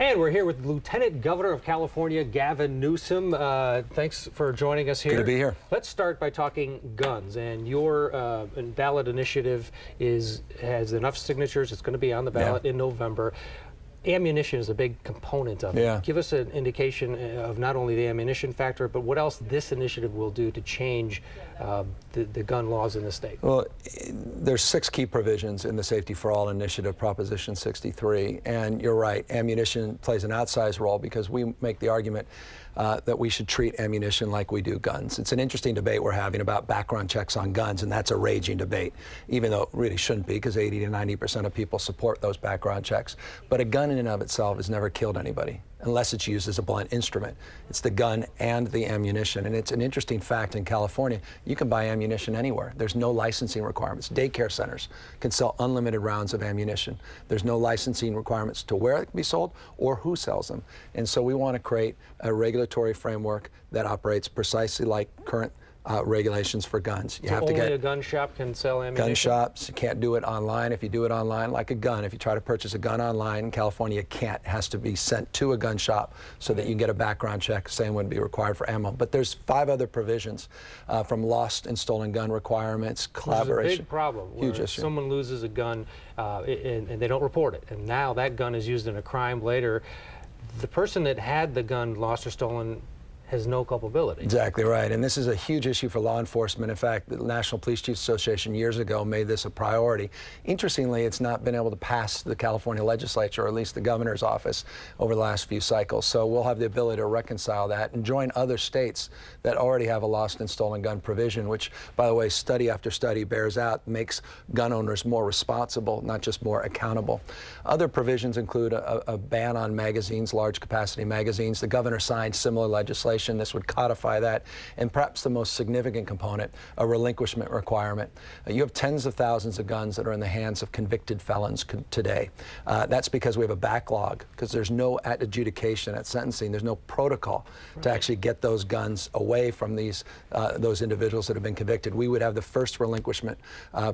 And we're here with Lieutenant Governor of California, Gavin Newsom. Thanks for joining us here. Good to be here. Let's start by talking guns. And your ballot initiative has enough signatures. It's going to be on the ballot in November. Ammunition is a big component of it. Give us an indication of not only the ammunition factor, but what else this initiative will do to change the gun laws in the state. Well, there's 6 key provisions in the Safety for All initiative, Proposition 63, and you're right, ammunition plays an outsized role because we make the argument that we should treat ammunition like we do guns. It's an interesting debate we're having about background checks on guns, and that's a raging debate, even though it really shouldn't be, because 80 to 90% of people support those background checks. But a gun in and of itself has never killed anybody, unless it's used as a blunt instrument. It's the gun and the ammunition. And it's an interesting fact in California, you can buy ammunition anywhere. There's no licensing requirements. Daycare centers can sell unlimited rounds of ammunition. There's no licensing requirements to where it can be sold or who sells them. And so we want to create a regulatory framework that operates precisely like current regulations for guns. You have to get a gun shop can sell ammunition? Gun shops, you can't do it online. If you do it online, like a gun, if you try to purchase a gun online in California, you can't. It has to be sent to a gun shop so that you can get a background check. Same would be required for ammo. But there's 5 other provisions from lost and stolen gun requirements, collaboration. There's a big problem where someone loses a gun and they don't report it, and now that gun is used in a crime later. The person that had the gun lost or stolen has no culpability. Exactly right, and this is a huge issue for law enforcement. In fact, the National Police Chiefs Association years ago made this a priority. Interestingly, it's not been able to pass the California legislature, or at least the governor's office, over the last few cycles. So we'll have the ability to reconcile that and join other states that already have a lost and stolen gun provision, which, by the way, study after study bears out, makes gun owners more responsible, not just more accountable. Other provisions include a ban on magazines, large capacity magazines. The governor signed similar legislation. This would codify that, and perhaps the most significant component, a relinquishment requirement. You have tens of thousands of guns that are in the hands of convicted felons today. That's because we have a backlog, because there's no adjudication at sentencing. There's no protocol to actually get those guns away from those individuals that have been convicted. We would have the first relinquishment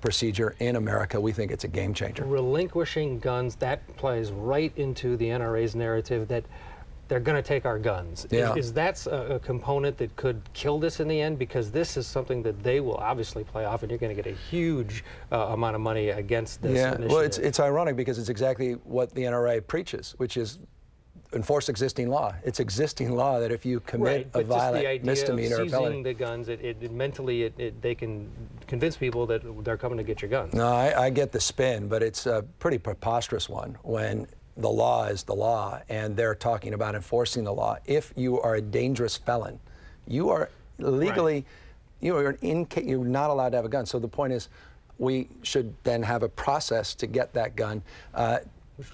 procedure in America. We think it's a game changer. Relinquishing guns, that plays right into the NRA's narrative that they're going to take our guns. Is that a component that could kill this in the end? Because this is something that they will obviously play off, and you're going to get a huge amount of money against this initiative. Well, it's ironic because it's exactly what the NRA preaches, which is enforce existing law. It's existing law that if you commit a violent misdemeanor or felony, seizing the guns, mentally they can convince people that they're coming to get your guns. No, I get the spin, but it's a pretty preposterous one when the law is the law, and they're talking about enforcing the law. If you are a dangerous felon, you are legally, you're not allowed to have a gun. So the point is, we should then have a process to get that gun.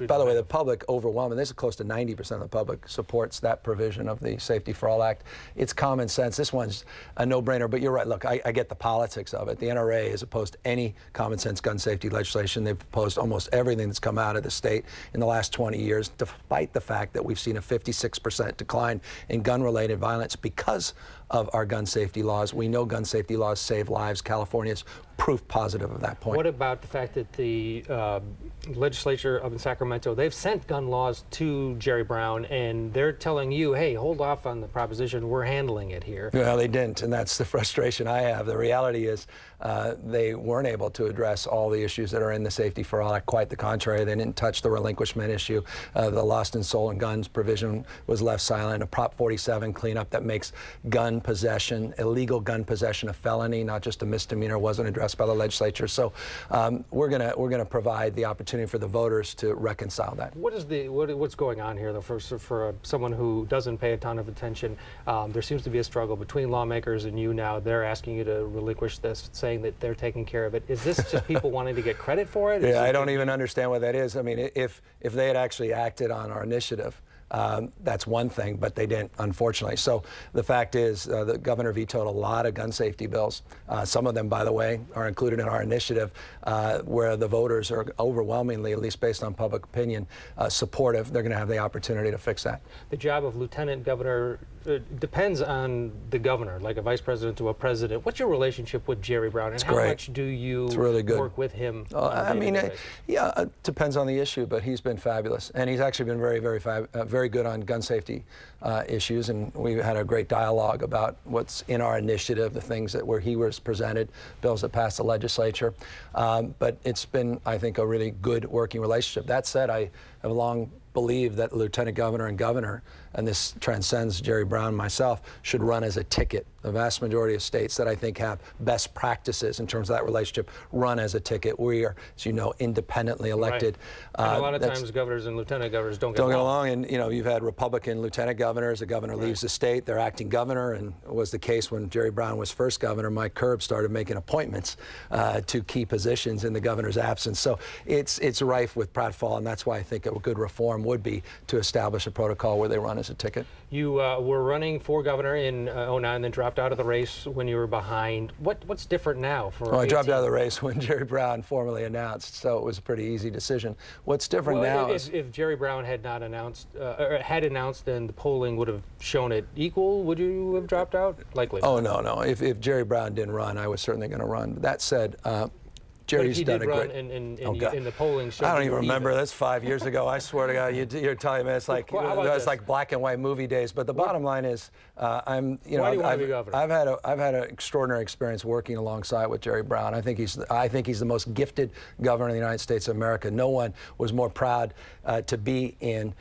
By the way, the public overwhelmingly, this is close to 90% of the public supports that provision of the Safety for All Act. It's common sense. This one's a no-brainer, but you're right. Look, I get the politics of it. The NRA has opposed any common sense gun safety legislation. They've opposed almost everything that's come out of the state in the last 20 years, despite the fact that we've seen a 56% decline in gun-related violence because of our gun safety laws. We know gun safety laws save lives. California's proof positive of that point. What about the fact that the legislature of Sacramento, they've sent gun laws to Jerry Brown, and they're telling you, hey, hold off on the proposition, we're handling it here. Well, they didn't, and that's the frustration I have. The reality is they weren't able to address all the issues that are in the Safety for All Act. Quite the contrary. They didn't touch the relinquishment issue. The lost and stolen guns provision was left silent. A Prop 47 cleanup that makes gun possession, illegal gun possession, a felony, not just a misdemeanor, wasn't addressed by the legislature. So we're gonna provide the opportunity for the voters to reconcile that. What's going on here, though, for someone who doesn't pay a ton of attention? There seems to be a struggle between lawmakers and you now. They're asking you to relinquish this, saying that they're taking care of it. Is this just people wanting to get credit for it? Yeah, I don't even understand what that is. I mean, if they had actually acted on our initiative, that's one thing, but they didn't, unfortunately. So the fact is, the governor vetoed a lot of gun safety bills. Some of them, by the way, are included in our initiative, where the voters are overwhelmingly, at least based on public opinion, supportive. They're going to have the opportunity to fix that. The job of Lieutenant Governor depends on the governor, like a vice president to a president. What's your relationship with Jerry Brown, and how much do you work with him? I mean, yeah, it depends on the issue, but he's been fabulous, and he's actually been very good on gun safety issues, and we've had a great dialogue about what's in our initiative, the things that where he was presented, bills that passed the legislature. But it's been, I think, a really good working relationship. That said, I have long believed that lieutenant governor and governor, and this transcends Jerry Brown and myself, should run as a ticket. The vast majority of states that I think have best practices in terms of that relationship run as a ticket. We are, as you know, independently elected. And a lot of times governors and lieutenant governors don't get along. And, you know, you've had Republican lieutenant governors. The governor leaves the state, they're acting governor, and it was the case when Jerry Brown was first governor. Mike Curb started making appointments to key positions in the governor's absence. So it's rife with pratfall, and that's why I think a good reform would be to establish a protocol where they run as a ticket. You were running for governor in '09, then dropped out of the race when you were behind. What's different now? I dropped out of the race when Jerry Brown formally announced, so it was a pretty easy decision. What's different now is if Jerry Brown had not announced, or had announced, then the polling would have shown it equal. Would you have dropped out? Likely not. Oh, no. If Jerry Brown didn't run, I was certainly going to run. That said, Jerry's done a great. In the polling. I don't even remember. That's 5 years ago. I swear to God, you're telling me it's like it's like black and white movie days. But the bottom line is, Why do you want to be governor? I've had an extraordinary experience working alongside with Jerry Brown. I think he's the most gifted governor in the United States of America. No one was more proud to be in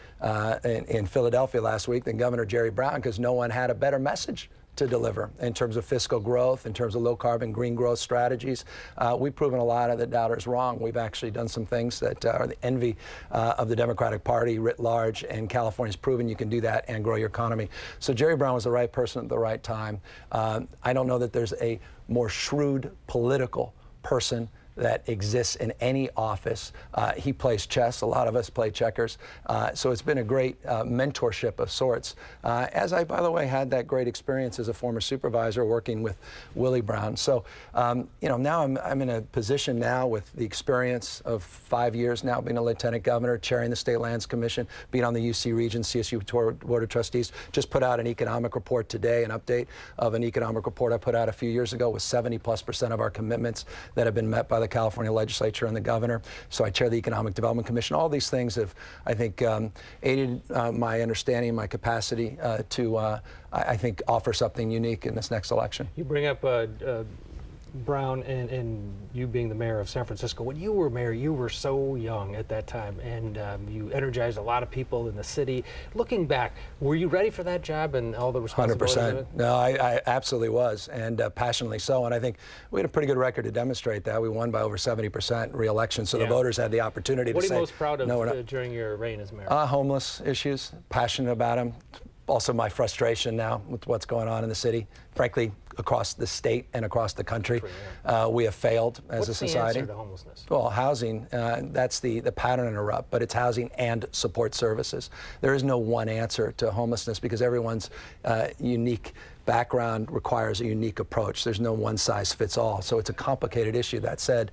Philadelphia last week than Governor Jerry Brown, because no one had a better message to deliver in terms of fiscal growth, in terms of low carbon green growth strategies. We've proven a lot of the doubters wrong. We've actually done some things that are the envy of the Democratic Party writ large, and California's proven you can do that and grow your economy. So Jerry Brown was the right person at the right time. I don't know that there's a more shrewd political person that exists in any office. He plays chess. A lot of us play checkers. So it's been a great mentorship of sorts. As I, by the way, had that great experience as a former supervisor working with Willie Brown. So, now I'm in a position now with the experience of 5 years now being a lieutenant governor, chairing the State Lands Commission, being on the UC Region, CSU Board of Trustees. Just put out an economic report today, an update of an economic report I put out a few years ago with 70+% of our commitments that have been met by the California legislature and the governor. So I chair the Economic Development Commission. All these things have, I think, aided my understanding, my capacity to, I think, offer something unique in this next election. You bring up Brown and you being the mayor of San Francisco. When you were mayor, you were so young at that time, and you energized a lot of people in the city. Looking back, were you ready for that job and all the responsibilities 100%. of it? No, I absolutely was, and passionately so. And I think we had a pretty good record to demonstrate that. We won by over 70% re-election, so the voters had the opportunity to say, what are you most proud of no, during your reign as mayor? Homeless issues, passionate about them. Also my frustration now with what's going on in the city. Frankly, across the state and across the country, we have failed as a society. What's the answer to homelessness? Well, housing, that's the pattern interrupt, but it's housing and support services. There is no one answer to homelessness because everyone's unique background requires a unique approach. There's no one size fits all. So it's a complicated issue. That said,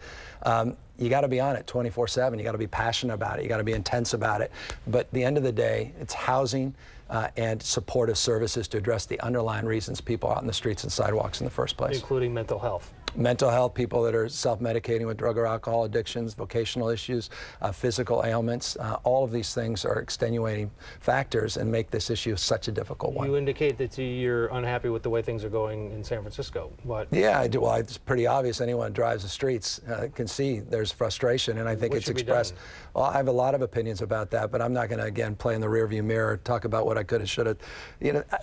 you got to be on it 24/7. You got to be passionate about it. You got to be intense about it. But at the end of the day, it's housing and supportive services to address the underlying reasons people are out in the streets and sidewalks in the first place. Including mental health. Mental health, people that are self-medicating with drug or alcohol addictions, vocational issues, physical ailments. All of these things are extenuating factors and make this issue such a difficult one. You indicate that you're unhappy with the way things are going in San Francisco. What? Yeah, I do. Well, it's pretty obvious. Anyone who drives the streets can see there's frustration, and I think it's expressed. Well, I have a lot of opinions about that, but I'm not going to, again, play in the rearview mirror, talk about what I could have, should have.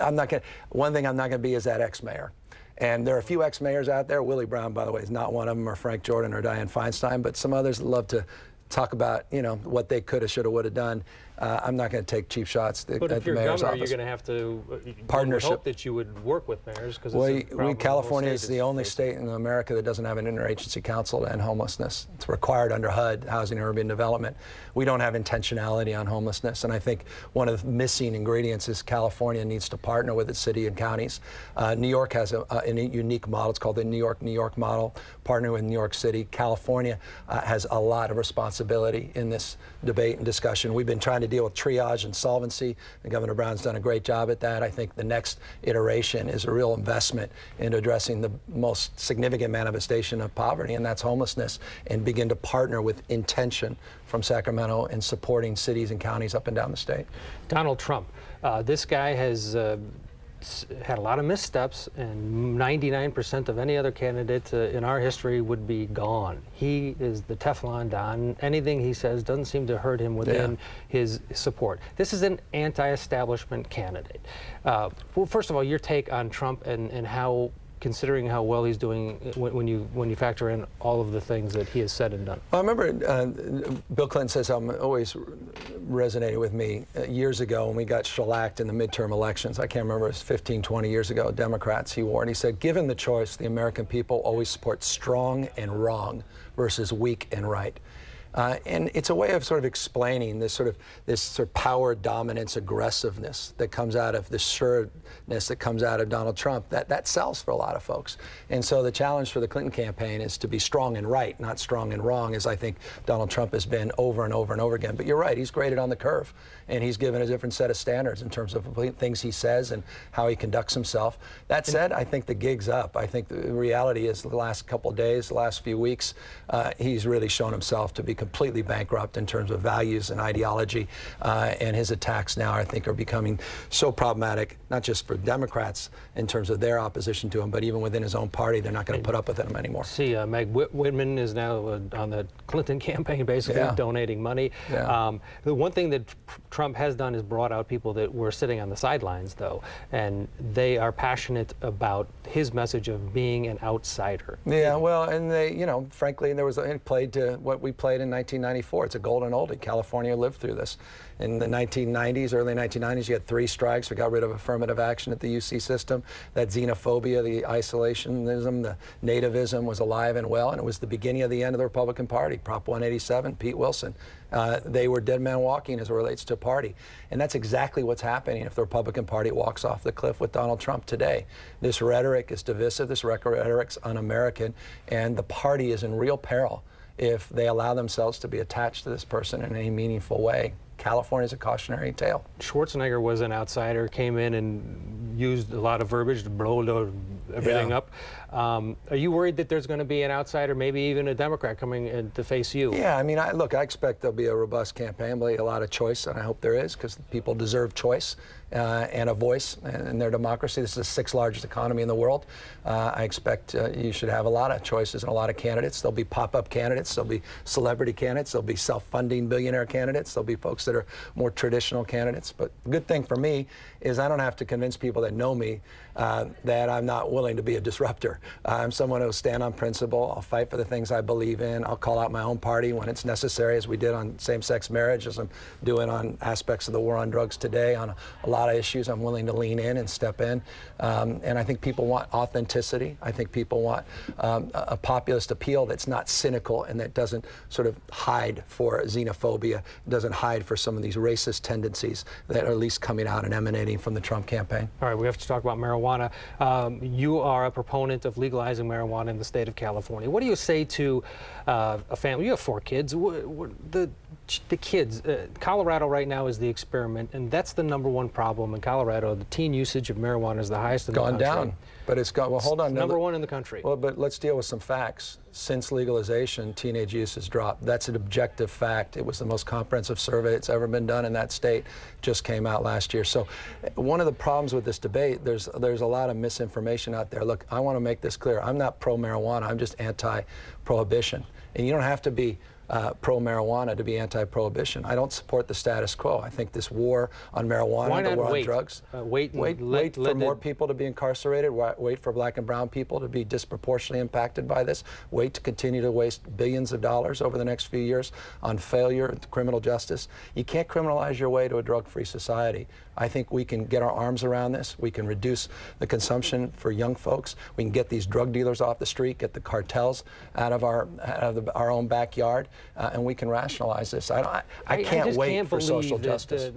I'm not going. One thing I'm not going to be is that ex-mayor. And there are a few ex-mayors out there. Willie Brown, by the way, is not one of them, or Frank Jordan or Dianne Feinstein, but some others love to talk about, what they could have, should have, would have done. I'm not going to take cheap shots at the mayor's office. But if you're governor, you're going to have to partnership. Hope that you would work with mayors, because California is the only state in America that doesn't have an interagency council to end homelessness. It's required under HUD, Housing and Urban Development. We don't have intentionality on homelessness, and I think one of the missing ingredients is California needs to partner with its city and counties. New York has a unique model. It's called the New York model, partnering with New York City. California has a lot of responsibility in this debate and discussion. We've been trying to to deal with triage and solvency. And Governor Brown's done a great job at that. I think the next iteration is a real investment into addressing the most significant manifestation of poverty, and that's homelessness, and begin to partner with intention from Sacramento in supporting cities and counties up and down the state. Donald Trump, this guy has had a lot of missteps, and 99% of any other candidate in our history would be gone. He is the Teflon Don. Anything he says doesn't seem to hurt him within his support. This is an anti-establishment candidate. Well, first of all, your take on Trump and how, considering how well he's doing when you factor in all of the things that he has said and done. Well, I remember Bill Clinton says something always resonated with me years ago when we got shellacked in the midterm elections. I can't remember, it was 15, 20 years ago, Democrats he warned. He said, given the choice, the American people always support strong and wrong versus weak and right. And it's a way of sort of explaining this sort of power dominance aggressiveness that comes out of the sureness that comes out of Donald Trump. That sells for a lot of folks. And so the challenge for the Clinton campaign is to be strong and right, not strong and wrong, as I think Donald Trump has been over and over and over again. But you're right, he's graded on the curve, and he's given a different set of standards in terms of things he says and how he conducts himself. That said, I think the gig's up. I think the reality is the last couple of days, the last few weeks, he's really shown himself to be completely bankrupt in terms of values and ideology, and his attacks now, I think, are becoming so problematic, not just for Democrats in terms of their opposition to him, but even within his own party, they're not going to put up with him anymore. See, Meg Whitman is now on the Clinton campaign, basically donating money. The one thing that Trump has done is brought out people that were sitting on the sidelines, though, and they are passionate about his message of being an outsider. Yeah, well, and they, you know, frankly, it played to what we played in 1994. It's a golden oldie. California lived through this. In the 1990s, early 1990s, you had 3 strikes. We got rid of affirmative action at the UC system. That xenophobia, the isolationism, the nativism was alive and well, and it was the beginning of the end of the Republican Party. Prop 187, Pete Wilson. They were dead man walking as it relates to a party. And that's exactly what's happening if the Republican Party walks off the cliff with Donald Trump today. This rhetoric is divisive, this rhetoric's un-American, and the party is in real peril if they allow themselves to be attached to this person in any meaningful way. California's a cautionary tale. Schwarzenegger was an outsider, came in and used a lot of verbiage to blow everything up. Are you worried that there's going to be an outsider, maybe even a Democrat, coming in to face you? Yeah, I mean, look, I expect there'll be a robust campaign, there'll be a lot of choice, and I hope there is, because people deserve choice and a voice in their democracy. This is the 6th largest economy in the world. I expect you should have a lot of choices and a lot of candidates. There'll be pop-up candidates, there'll be celebrity candidates, there'll be self-funding billionaire candidates, there'll be folks that are more traditional candidates. But the good thing for me is I don't have to convince people that know me that I'm not willing to be a disruptor. I'm someone who will stand on principle. I'll fight for the things I believe in. I'll call out my own party when it's necessary, as we did on same-sex marriage, as I'm doing on aspects of the war on drugs today. On a lot of issues, I'm willing to lean in and step in. And I think people want authenticity. I think people want a populist appeal that's not cynical and that doesn't sort of hide for xenophobia, doesn't hide for some of these racist tendencies that are at least coming out and emanating from the Trump campaign. All right, we have to talk about marijuana. You are a proponent of legalizing marijuana in the state of California. What do you say to a family? You have 4 kids. The kids, Colorado right now is the experiment, and that's the #1 problem in Colorado. The teen usage of marijuana is the highest in the country. Gone down. But it's gone, well, hold on. #1 in the country. Well, but let's deal with some facts. Since legalization, teenage use has dropped. That's an objective fact. It was the most comprehensive survey that's ever been done in that state. Just came out last year. So one of the problems with this debate, there's a lot of misinformation out there. Look, I want to make this clear. I'm not pro-marijuana. I'm just anti-prohibition. And you don't have to be pro-marijuana to be anti-prohibition. I don't support the status quo. I think this war on marijuana, the war on drugs, wait for more people to be incarcerated, wait for black and brown people to be disproportionately impacted by this, wait to continue to waste billions of dollars over the next few years on failure at criminal justice. You can't criminalize your way to a drug-free society. I think we can get our arms around this. We can reduce the consumption for young folks. We can get these drug dealers off the street, get the cartels out of our own backyard, and we can rationalize this. I can't wait for social justice.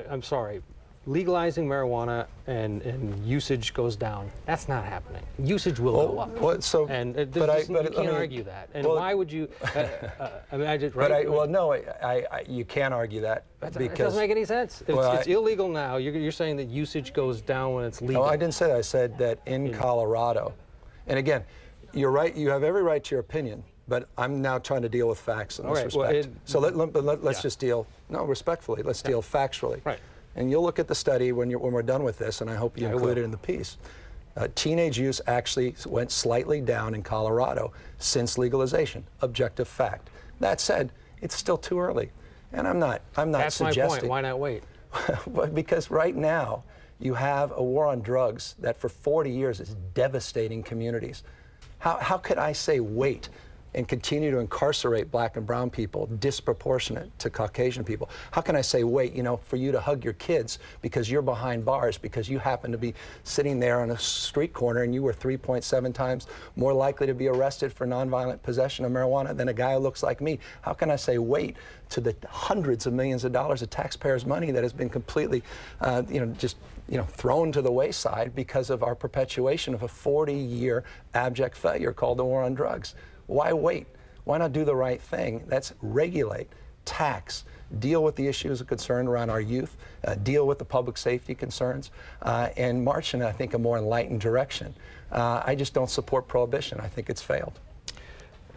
I'm sorry. legalizing marijuana and usage goes down. That's not happening. Usage will go up. Well, so, and you can't argue that. And why would you? I mean, I just. Right? You can't argue that. It doesn't make any sense. It's illegal now. You're saying that usage goes down when it's legal. No, I didn't say that. I said that in Colorado, and again, you're right. You have every right to your opinion. But I'm now trying to deal with facts in this respect. So let's just deal, respectfully, let's deal factually. Right. And you'll look at the study when we're done with this, and I hope you include it in the piece. Teenage use actually went slightly down in Colorado since legalization. Objective fact. That said, it's still too early. And I'm not That's suggesting. My point. Why not wait? Because right now, you have a war on drugs that for 40 years is devastating communities. How could I say wait and continue to incarcerate black and brown people disproportionate to Caucasian people? How can I say, wait, for you to hug your kids because you're behind bars because you happen to be sitting there on a street corner and you were 3.7 times more likely to be arrested for nonviolent possession of marijuana than a guy who looks like me? How can I say, wait, to the hundreds of millions of dollars of taxpayers' money that has been completely, thrown to the wayside because of our perpetuation of a 40-year abject failure called the war on drugs? Why wait? Why not do the right thing? That's regulate, tax, deal with the issues of concern around our youth, deal with the public safety concerns, and march in, I think, a more enlightened direction. I just don't support prohibition. I think it's failed.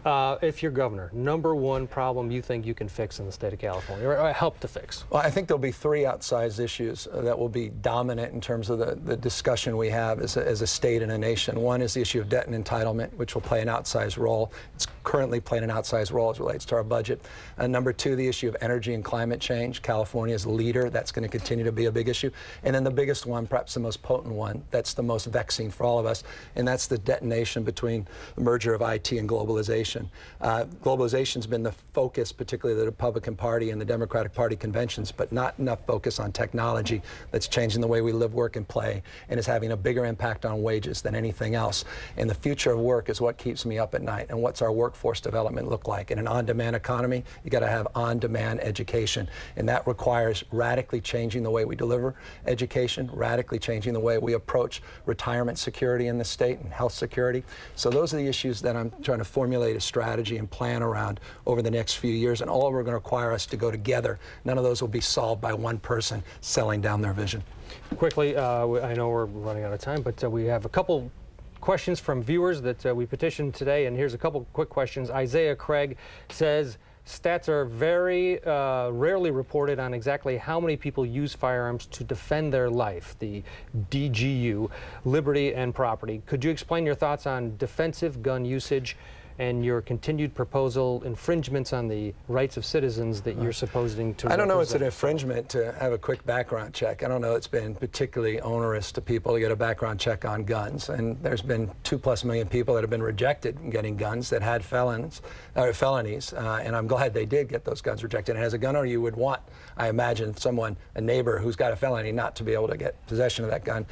If you're governor, number one problem you think you can fix in the state of California, or help to fix? Well, I think there'll be three outsized issues that will be dominant in terms of the discussion we have as a state and a nation. One is the issue of debt and entitlement, which will play an outsized role. It's currently playing an outsized role as it relates to our budget. Number two, the issue of energy and climate change. California is a leader. That's going to continue to be a big issue. And then the biggest one, perhaps the most potent one, that's the most vexing for all of us, and that's the detonation between the merger of IT and globalization. Globalization's been the focus, particularly of the Republican Party and the Democratic Party conventions, but not enough focus on technology that's changing the way we live, work, and play, and is having a bigger impact on wages than anything else. And the future of work is what keeps me up at night. And what's our workforce development look like? In an on-demand economy, you got to have on-demand education, and that requires radically changing the way we deliver education, radically changing the way we approach retirement security in the state and health security. So those are the issues that I'm trying to formulate a strategy and plan around over the next few years, and all are going to require us to go together. None of those will be solved by one person selling down their vision. Quickly, I know we're running out of time, but we have a couple questions from viewers that we petitioned today, and here's a couple quick questions. Isaiah Craig says, stats are very rarely reported on exactly how many people use firearms to defend their life, the DGU, liberty and property. Could you explain your thoughts on defensive gun usage and your continued proposal infringements on the rights of citizens that you're supposing to I don't know it's an infringement to have a quick background check. I don't know it's been particularly onerous to people to get a background check on guns. And there's been 2+ million people that have been rejected in getting guns that had felonies. And I'm glad they did get those guns rejected. And as a gun owner, you would want, I imagine, a neighbor who's got a felony not to be able to get possession of that gun.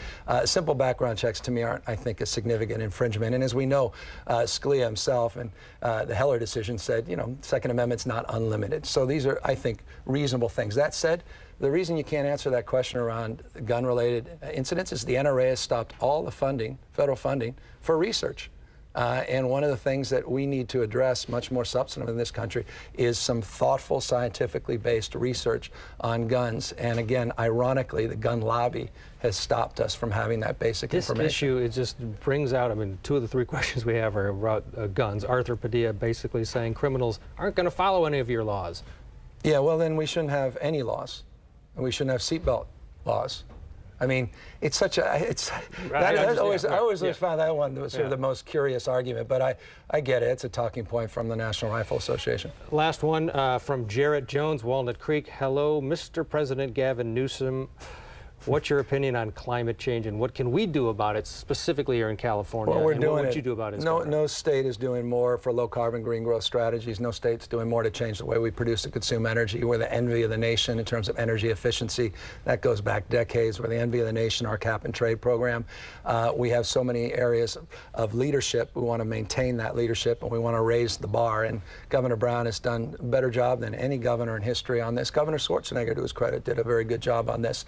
Simple background checks to me aren't, I think, a significant infringement. And as we know, Scalia himself and the Heller decision said, Second Amendment's not unlimited. So these are, I think, reasonable things. That said, the reason you can't answer that question around gun-related incidents is the NRA has stopped all the funding, federal funding, for research. And one of the things that we need to address much more substantive in this country is some thoughtful, scientifically based research on guns. And again, ironically, the gun lobby has stopped us from having that basic information. This issue, it just brings out, two of the three questions we have are about guns. Arthur Padilla basically saying criminals aren't going to follow any of your laws. Yeah, well, then we shouldn't have any laws. And we shouldn't have seatbelt laws. It's such a, I always found that one was sort of the most curious argument, but I get it. It's a talking point from the National Rifle Association. Last one from Jarrett Jones, Walnut Creek. Hello, Mr. President Gavin Newsom. What's your opinion on climate change, and what can we do about it, specifically here in California? Well, we're doing what would you do about it? No state is doing more for low-carbon green growth strategies. No state's doing more to change the way we produce and consume energy. We're the envy of the nation in terms of energy efficiency. That goes back decades. We're the envy of the nation, our cap-and-trade program. We have so many areas of leadership. We want to maintain that leadership, and we want to raise the bar. And Governor Brown has done a better job than any governor in history on this. Governor Schwarzenegger, to his credit, did a very good job on this.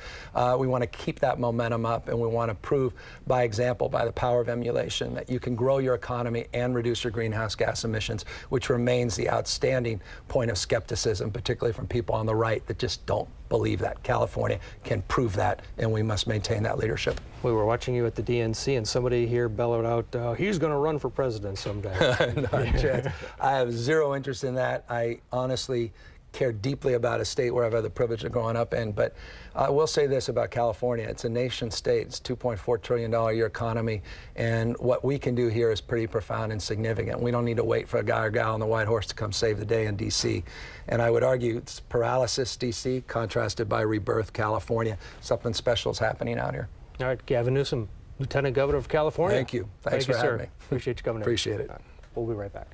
we want to keep that momentum up, and we want to prove by example, by the power of emulation, that you can grow your economy and reduce your greenhouse gas emissions, which remains the outstanding point of skepticism, particularly from people on the right that just don't believe that. California can prove that, and we must maintain that leadership. We were watching you at the DNC, and somebody here bellowed out, he's going to run for president someday. Not a chance. I have zero interest in that. I honestly care deeply about a state where I've had the privilege of growing up in, but I will say this about California. It's a nation state. It's a $2.4 trillion a year economy, and what we can do here is pretty profound and significant. We don't need to wait for a guy or gal on the white horse to come save the day in D.C. And I would argue it's paralysis, D.C., contrasted by rebirth, California. Something special is happening out here. All right, Gavin Newsom, Lieutenant Governor of California. Thank you. Thanks for having me. Appreciate you coming in. Appreciate it. We'll be right back.